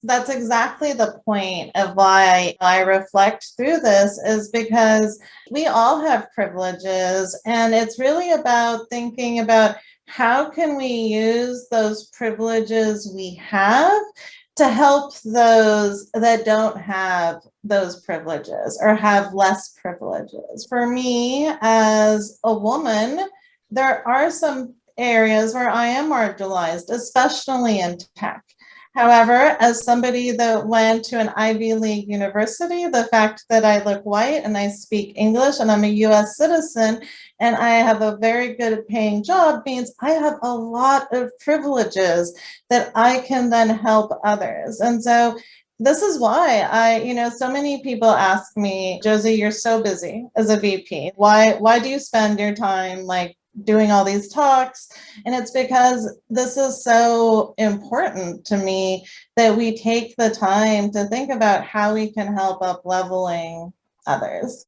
That's exactly the point of why I reflect through this, is because we all have privileges, and it's really about thinking about how can we use those privileges we have to help those that don't have those privileges or have less privileges. For me as a woman, there are some areas where I am marginalized, especially in tech. However, as somebody that went to an Ivy League university, the fact that I look white and I speak English and I'm a US citizen and I have a very good paying job means I have a lot of privileges that I can then help others. And so this is why so many people ask me, Josie, you're so busy as a VP. Why do you spend your time like doing all these talks? And it's because this is so important to me that we take the time to think about how we can help up leveling others.